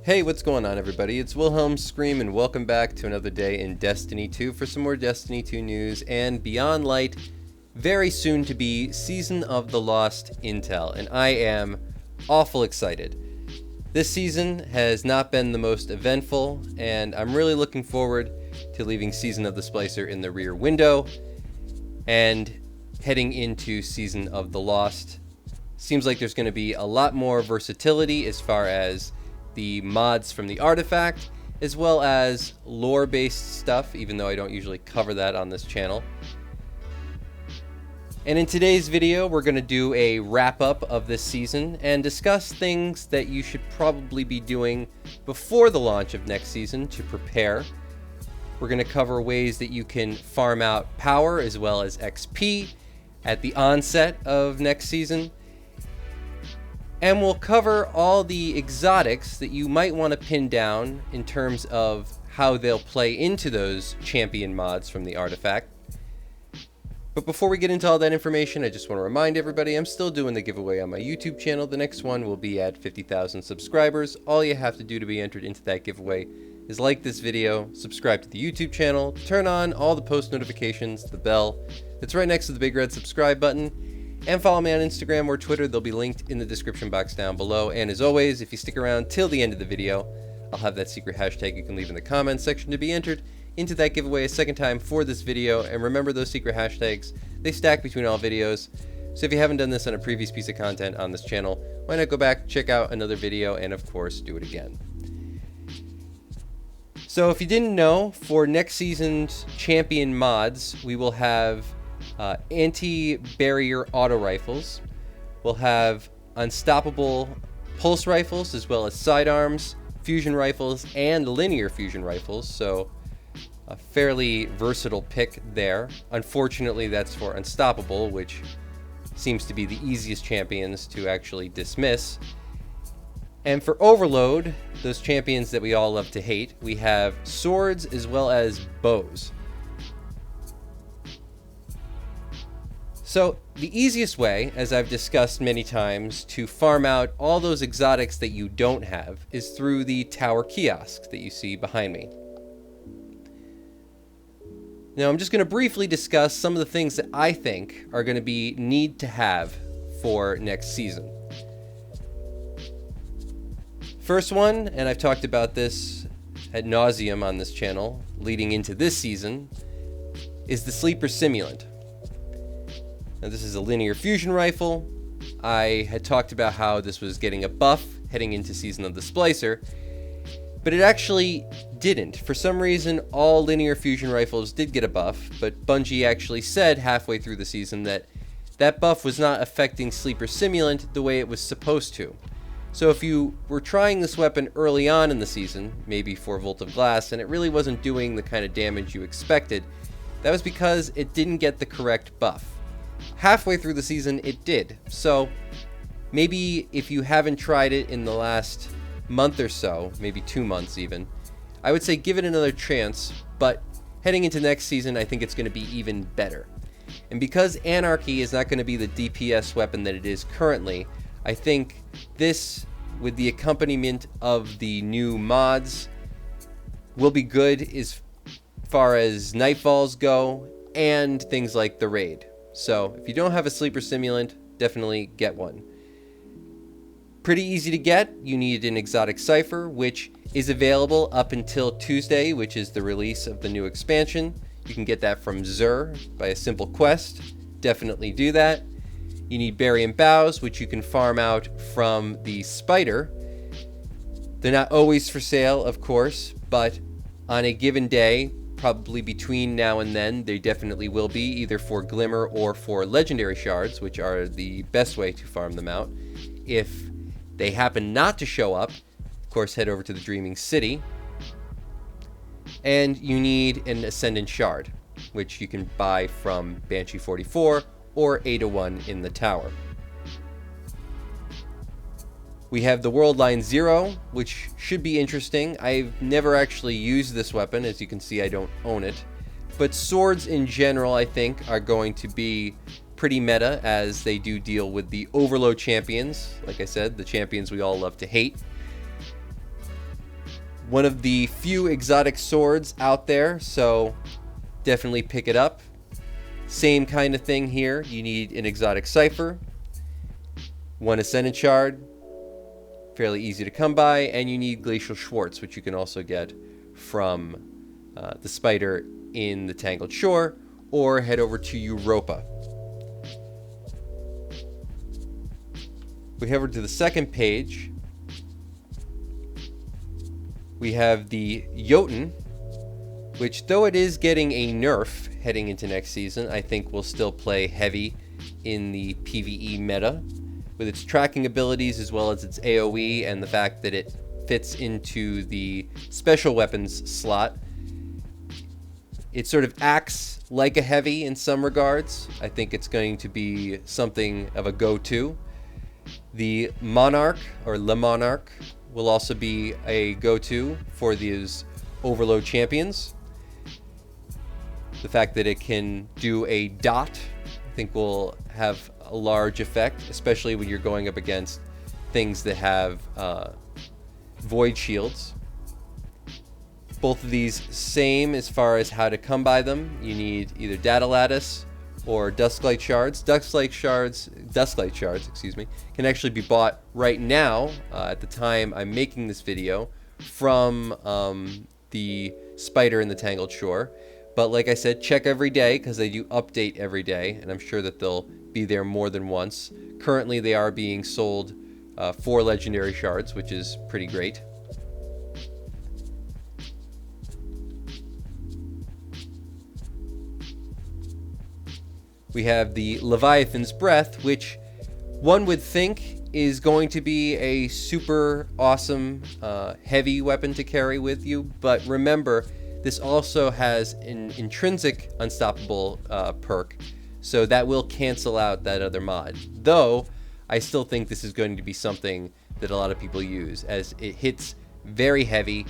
Hey, what's going on, everybody? It's Wilhelm Scream, and welcome back to another day in Destiny 2 for some more Destiny 2 news and Beyond Light, very soon to be Season of the Lost intel, and I am awful excited. This season has not been the most eventful, and I'm really looking forward to leaving Season of the Splicer in the rear window and heading into Season of the Lost. Seems like there's going to be a lot more versatility as far as the mods from the artifact, as well as lore-based stuff, even though I don't usually cover that on this channel. And in today's video, we're going to do a wrap-up of this season and discuss things that you should probably be doing before the launch of next season to prepare. We're going to cover ways that you can farm out power as well as XP at the onset of next season. And we'll cover all the exotics that you might want to pin down in terms of how they'll play into those champion mods from the artifact. But before we get into all that information, I just want to remind everybody I'm still doing the giveaway on my YouTube channel. The next one will be at 50,000 subscribers. All you have to do to be entered into that giveaway is like this video, subscribe to the YouTube channel, turn on all the post notifications, the bell that's right next to the big red subscribe button, and follow me on Instagram or Twitter. They'll be linked in the description box down below. And as always, if you stick around till the end of the video, I'll have that secret hashtag you can leave in the comments section to be entered into that giveaway a second time for this video. And remember those secret hashtags, they stack between all videos. So if you haven't done this on a previous piece of content on this channel, why not go back, check out another video, and of course, do it again. So if you didn't know, for next season's champion mods, we will have anti-barrier auto rifles. We'll have unstoppable pulse rifles as well as sidearms, fusion rifles, and linear fusion rifles. So a fairly versatile pick there. Unfortunately, that's for unstoppable, which seems to be the easiest champions to actually dismiss. And for overload, those champions that we all love to hate, we have swords as well as bows. So the easiest way, as I've discussed many times, to farm out all those exotics that you don't have is through the tower kiosks that you see behind me. Now I'm just going to briefly discuss some of the things that I think are going to be need to have for next season. First one, and I've talked about this ad nauseum on this channel leading into this season, is the sleeper simulant. Now, this is a linear fusion rifle. I had talked about how this was getting a buff heading into Season of the Splicer, but it actually didn't. For some reason, all linear fusion rifles did get a buff, but Bungie actually said halfway through the season that that buff was not affecting sleeper simulant the way it was supposed to. So if you were trying this weapon early on in the season, maybe for Volt of Glass, and it really wasn't doing the kind of damage you expected, that was because it didn't get the correct buff. Halfway through the season, it did. So maybe if you haven't tried it in the last month or so, maybe 2 months even, I would say give it another chance. But heading into next season, I think it's going to be even better. And because Anarchy is not going to be the DPS weapon that it is currently, I think this, with the accompaniment of the new mods, will be good as far as nightfalls go and things like the raid. So if you don't have a sleeper simulant, definitely get one. Pretty easy to get. You need an exotic cipher, which is available up until Tuesday, which is the release of the new expansion. You can get that from Xur by a simple quest. Definitely do that. You need barium boughs, which you can farm out from the spider. They're not always for sale, of course, but on a given day, probably between now and then, they definitely will be, either for Glimmer or for Legendary Shards, which are the best way to farm them out. If they happen not to show up, of course, head over to the Dreaming City. And you need an Ascendant Shard, which you can buy from Banshee 44 or Ada 1 in the tower. We have the World Line 0, which should be interesting. I've never actually used this weapon. As you can see, I don't own it. But swords in general, I think, are going to be pretty meta, as they do deal with the overload champions. Like I said, the champions we all love to hate. One of the few exotic swords out there, so definitely pick it up. Same kind of thing here. You need an exotic cipher, one Ascendant Shard, fairly easy to come by, and you need Glacial Schwartz, which you can also get from the spider in the Tangled Shore, or head over to Europa. We head over to the second page. We have the Jotun, which, though it is getting a nerf heading into next season, I think will still play heavy in the PvE meta with its tracking abilities as well as its AoE and the fact that it fits into the special weapons slot. It sort of acts like a heavy in some regards. I think it's going to be something of a go-to. The Monarch, or Le Monarch, will also be a go-to for these Overload champions. The fact that it can do a dot, I think, will have a large effect, especially when you're going up against things that have void shields. Both of these same as far as how to come by them. You need either Data Lattice or Dusklight Shards. Dusklight Shards, excuse me, can actually be bought right now at the time I'm making this video from the spider in the Tangled Shore. But like I said, check every day because they do update every day, and I'm sure that they'll be there more than once. Currently, they are being sold for legendary shards, which is pretty great. We have the Leviathan's Breath, which one would think is going to be a super awesome heavy weapon to carry with you, but remember, this also has an intrinsic unstoppable perk, so that will cancel out that other mod. Though, I still think this is going to be something that a lot of people use, as it hits very heavy,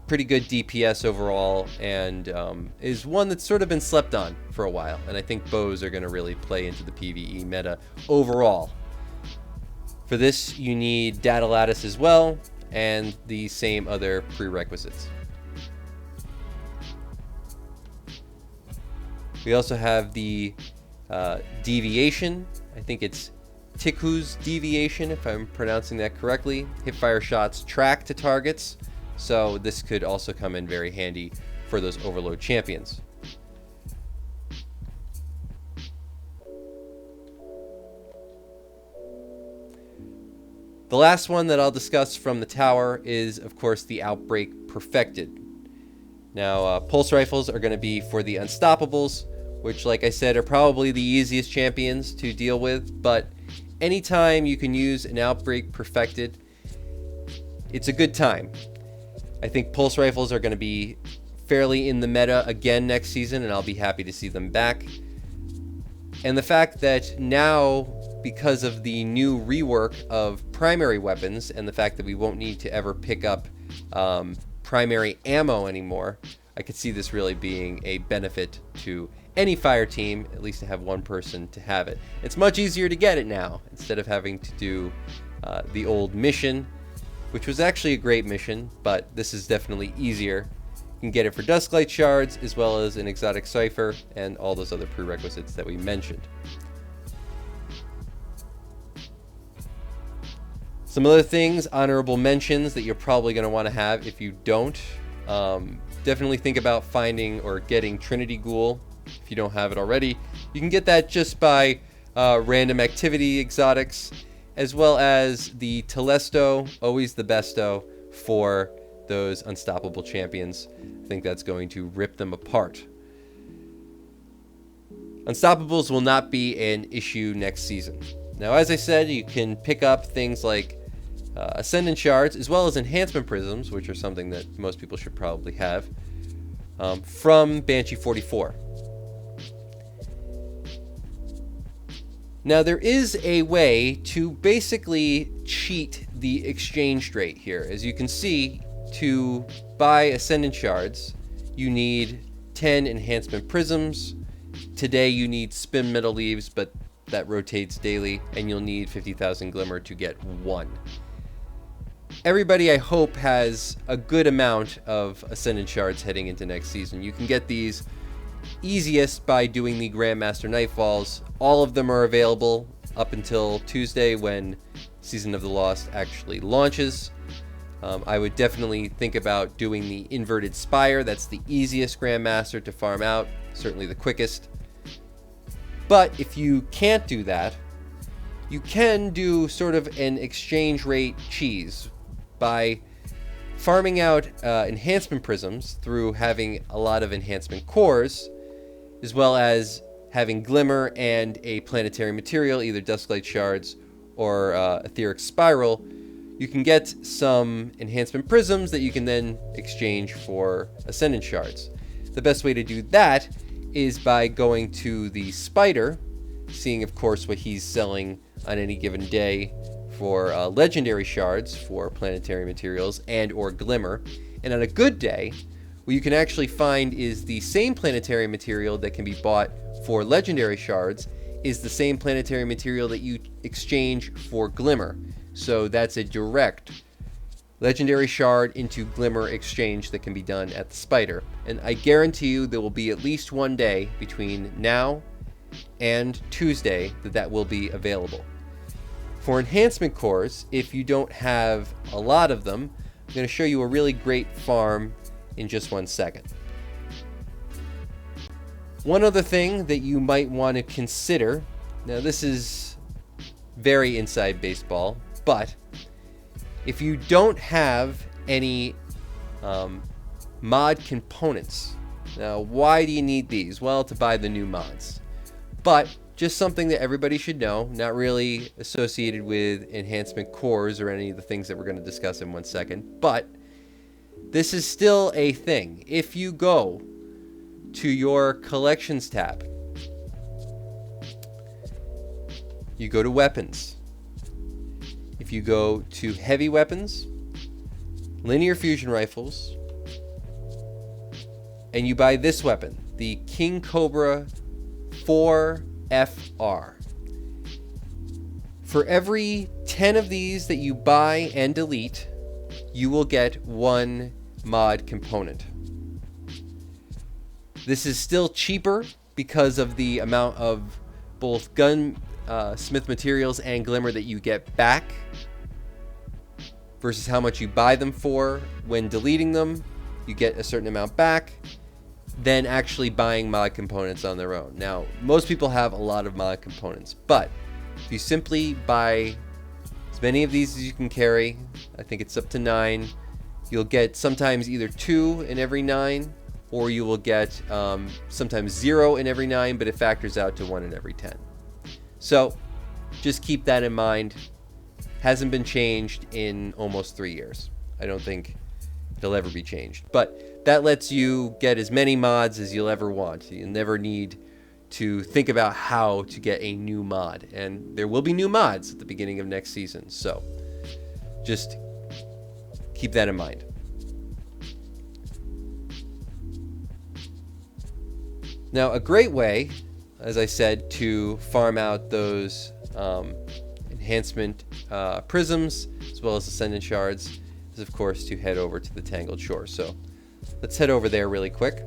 pretty good DPS overall, and is one that's sort of been slept on for a while. And I think bows are going to really play into the PvE meta overall. For this, you need Data Lattice as well, and the same other prerequisites. We also have the Deviation. I think it's Tikku's Deviation, if I'm pronouncing that correctly. Hipfire shots track to targets, so this could also come in very handy for those Overload champions. The last one that I'll discuss from the tower is, of course, the Outbreak Perfected. Now, pulse rifles are going to be for the Unstoppables, which, like I said, are probably the easiest champions to deal with, but anytime you can use an Outbreak Perfected, it's a good time. I think pulse rifles are going to be fairly in the meta again next season, and I'll be happy to see them back. And the fact that now, because of the new rework of primary weapons and the fact that we won't need to ever pick up primary ammo anymore, I could see this really being a benefit to any fire team, at least to have one person to have it. It's much easier to get it now instead of having to do the old mission, which was actually a great mission, but this is definitely easier. You can get it for Dusklight Shards as well as an exotic cipher and all those other prerequisites that we mentioned. Some other things, honorable mentions that you're probably going to want to have if you don't. Definitely think about finding or getting Trinity Ghoul if you don't have it already. You can get that just by random activity exotics, as well as the Telesto, always the besto for those unstoppable champions. I think that's going to rip them apart. Unstoppables will not be an issue next season. Now, as I said, you can pick up things like Ascendant Shards, as well as Enhancement Prisms, which are something that most people should probably have, from Banshee 44. Now, there is a way to basically cheat the exchange rate here. As you can see, to buy Ascendant Shards, you need 10 Enhancement Prisms. Today you need Spin Metal Leaves, but that rotates daily, and you'll need 50,000 Glimmer to get one. everybody, I hope, has a good amount of Ascendant Shards heading into next season. You can get these easiest by doing the Grandmaster Nightfalls. All of them are available up until Tuesday when Season of the Lost actually launches. I would definitely think about doing the Inverted Spire. That's the easiest Grandmaster to farm out, certainly the quickest. But if you can't do that, you can do sort of an exchange rate cheese by farming out Enhancement Prisms through having a lot of Enhancement Cores, as well as having Glimmer and a planetary material, either Dusklight Shards or Etheric Spiral. You can get some Enhancement Prisms that you can then exchange for Ascendant Shards. The best way to do that is by going to the Spider, seeing of course what he's selling on any given day for Legendary Shards for planetary materials and or Glimmer. And on a good day, what you can actually find is the same planetary material that can be bought for Legendary Shards is the same planetary material that you exchange for Glimmer. So that's a direct Legendary Shard into Glimmer exchange that can be done at the Spider. And I guarantee you there will be at least one day between now and Tuesday that will be available. For Enhancement Cores, if you don't have a lot of them, I'm going to show you a really great farm in just 1 second. One other thing that you might want to consider, now this is very inside baseball, but if you don't have any mod components, now why do you need these? Well, to buy the new mods. But just something that everybody should know, not really associated with Enhancement Cores or any of the things that we're going to discuss in 1 second, but this is still a thing. If you go to your Collections tab, you go to Weapons. If you go to Heavy Weapons, Linear Fusion Rifles, and you buy this weapon, the King Cobra 4FR. For every 10 of these that you buy and delete, you will get 1 mod component. This is still cheaper because of the amount of both gunsmith materials and Glimmer that you get back versus how much you buy them for. When deleting them, you get a certain amount back, than actually buying mod components on their own. Now, most people have a lot of mod components, but if you simply buy as many of these as you can carry, I think it's up to 9, you'll get sometimes either 2 in every 9, or you will get sometimes 0 in every 9, but it factors out to 1 in every 10. So just keep that in mind. Hasn't been changed in almost 3 years. I don't think it'll ever be changed. But that lets you get as many mods as you'll ever want. You never need to think about how to get a new mod. And there will be new mods at the beginning of next season. So just keep that in mind. Now, a great way, as I said, to farm out those enhancement prisms as well as Ascendant Shards is, of course, to head over to the Tangled Shore. So let's head over there really quick.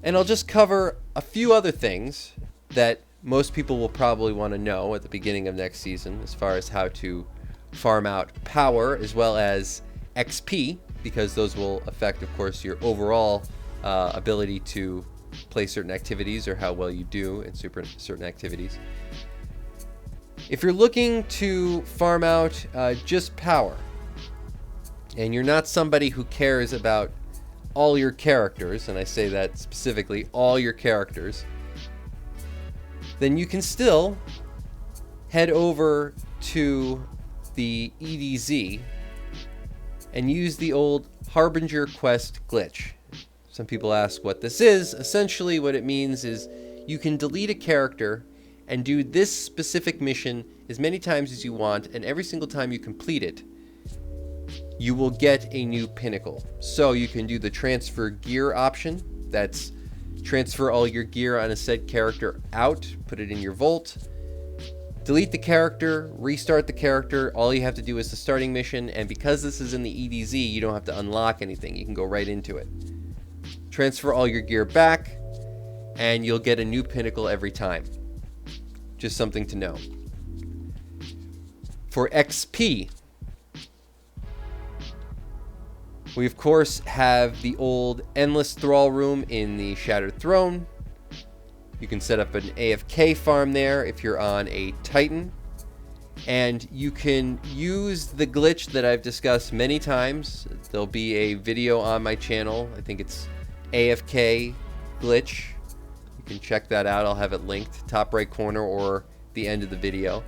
And I'll just cover a few other things that most people will probably want to know at the beginning of next season as far as how to farm out power as well as XP, because those will affect, of course, your overall ability to play certain activities or how well you do in certain activities. If you're looking to farm out just power, and you're not somebody who cares about all your characters, and I say that specifically, all your characters, then you can still head over to the EDZ and use the old Harbinger Quest glitch. Some people ask what this is. Essentially what it means is you can delete a character and do this specific mission as many times as you want, and every single time you complete it, you will get a new pinnacle. So you can do the transfer gear option. That's transfer all your gear on a said character out, put it in your vault, delete the character, restart the character. All you have to do is the starting mission, and because this is in the EDZ, you don't have to unlock anything. You can go right into it. Transfer all your gear back, and you'll get a new pinnacle every time. Just something to know. For XP, we of course have the old Endless Thrall Room in the Shattered Throne. You can set up an AFK farm there if you're on a Titan. And you can use the glitch that I've discussed many times. There'll be a video on my channel. I think it's AFK glitch. You can check that out. I'll have it linked top right corner or the end of the video.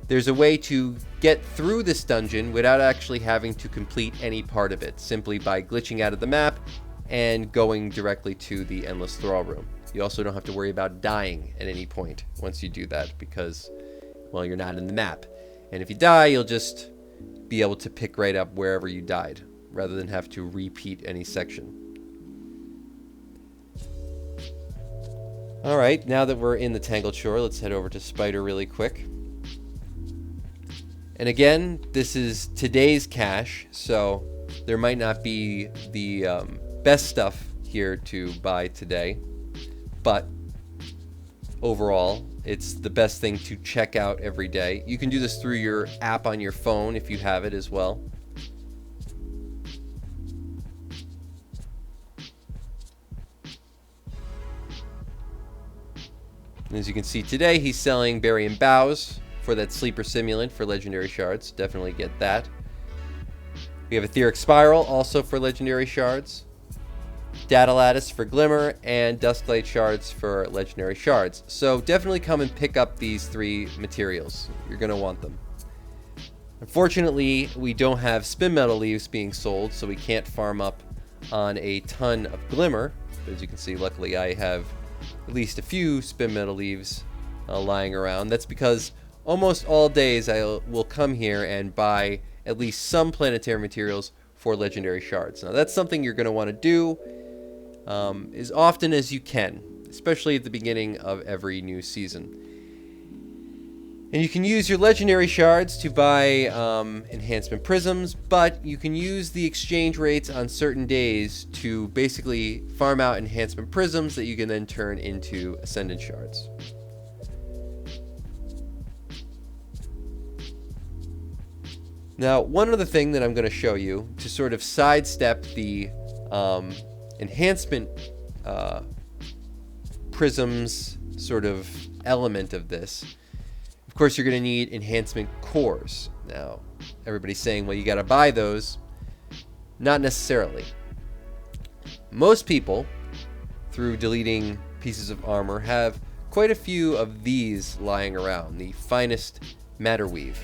There's a way to get through this dungeon without actually having to complete any part of it, simply by glitching out of the map and going directly to the Endless Thrall Room. You also don't have to worry about dying at any point once you do that because, well, you're not in the map. And if you die, you'll just be able to pick right up wherever you died, rather than have to repeat any section. Alright, now that we're in the Tangled Shore, let's head over to Spider really quick. And again, this is today's cache, so there might not be the best stuff here to buy today, but overall, it's the best thing to check out every day. You can do this through your app on your phone if you have it as well. And as you can see today, he's selling Berry and Boughs for that Sleeper Simulant for Legendary Shards. Definitely get that. We have Etheric Spiral also for Legendary Shards. Data Lattice for Glimmer, and Dusklight Shards for Legendary Shards. So definitely come and pick up these three materials. You're going to want them. Unfortunately, we don't have Spin Metal Leaves being sold, so we can't farm up on a ton of Glimmer. But as you can see, luckily I have at least a few Spin Metal Leaves lying around. That's because almost all days I will come here and buy at least some planetary materials for Legendary Shards. Now that's something you're going to want to do as often as you can, especially at the beginning of every new season. And you can use your Legendary Shards to buy Enhancement Prisms, but you can use the exchange rates on certain days to basically farm out Enhancement Prisms that you can then turn into Ascendant Shards. Now, one other thing that I'm going to show you to sort of sidestep the Enhancement Prisms sort of element of this. Of course, you're going to need Enhancement Cores. Now, everybody's saying, well, you got to buy those. Not necessarily. Most people, through deleting pieces of armor, have quite a few of these lying around, the finest matter weave.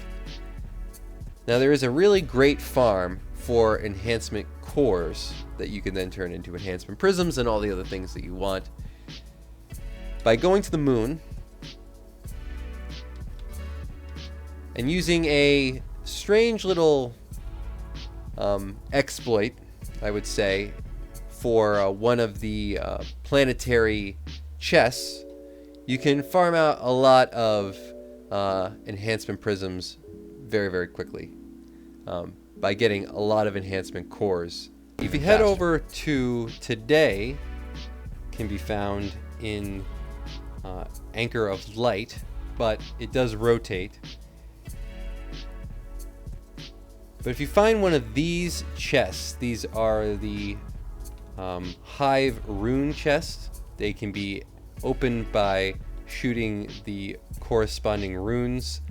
Now, there is a really great farm for Enhancement Cores that you can then turn into Enhancement Prisms and all the other things that you want. By going to the moon and using a strange little exploit, I would say, for one of the planetary chests, you can farm out a lot of Enhancement Prisms very, very quickly by getting a lot of Enhancement Cores. If you head over to today, can be found in Anchor of Light, but it does rotate. But if you find one of these chests, these are the Hive Rune chests. They can be opened by shooting the corresponding runes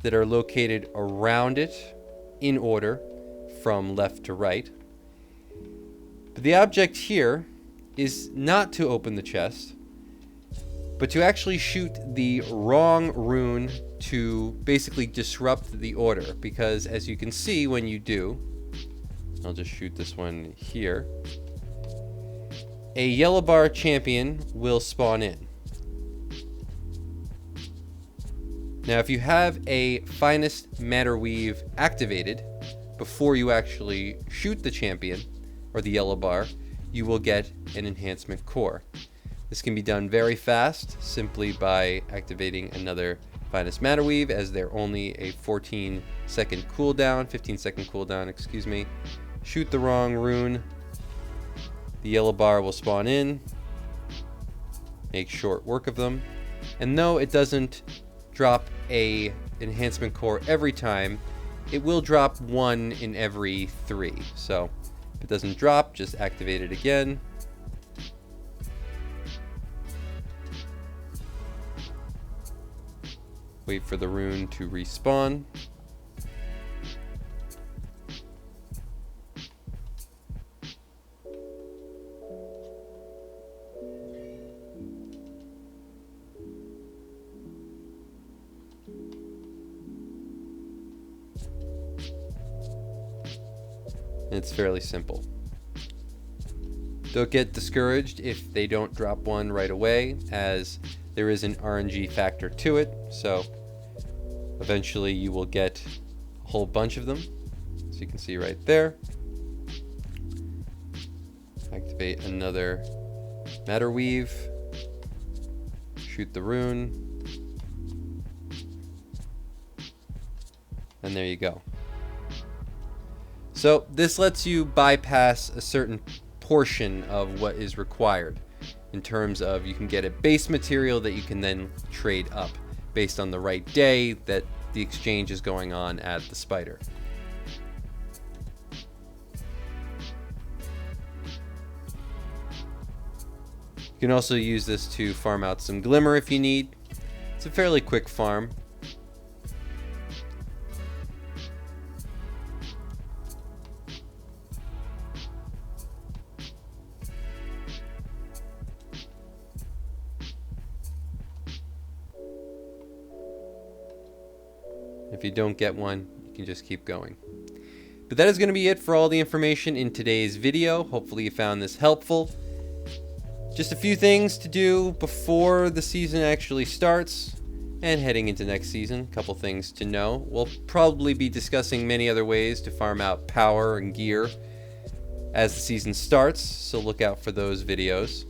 that are located around it in order from left to right. But the object here is not to open the chest, but to actually shoot the wrong rune to basically disrupt the order, because as you can see when you do, I'll just shoot this one here, a yellow bar champion will spawn in. Now if you have a finest matter weave activated before you actually shoot the champion or the yellow bar, you will get an enhancement core. This can be done very fast simply by activating another Finest Matter Weave, as they're only a 15-second cooldown, excuse me. Shoot the wrong rune. The yellow bar will spawn in. Make short work of them. And though it doesn't drop a enhancement core every time, it will drop one in every 3. So if it doesn't drop, just activate it again. Wait for the rune to respawn. It's fairly simple. Don't get discouraged if they don't drop one right away, as there is an RNG factor to it, so eventually you will get a whole bunch of them, as you can see right there. Activate another Matter Weave, shoot the rune, and there you go. So this lets you bypass a certain portion of what is required, in terms of you can get a base material that you can then trade up based on the right day that the exchange is going on at the spider. You can also use this to farm out some glimmer if you need. It's a fairly quick farm. If you don't get one, you can just keep going. But that is going to be it for all the information in today's video. Hopefully you found this helpful. Just a few things to do before the season actually starts and heading into next season. A couple things to know. We'll probably be discussing many other ways to farm out power and gear as the season starts, so look out for those videos.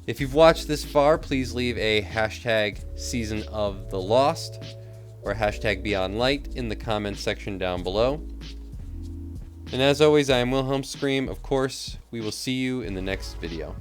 If you've watched this far, please leave a hashtag Season of the Lost or hashtag Beyond Light in the comments section down below. And as always, I am Wilhelm Scream. Of course, we will see you in the next video.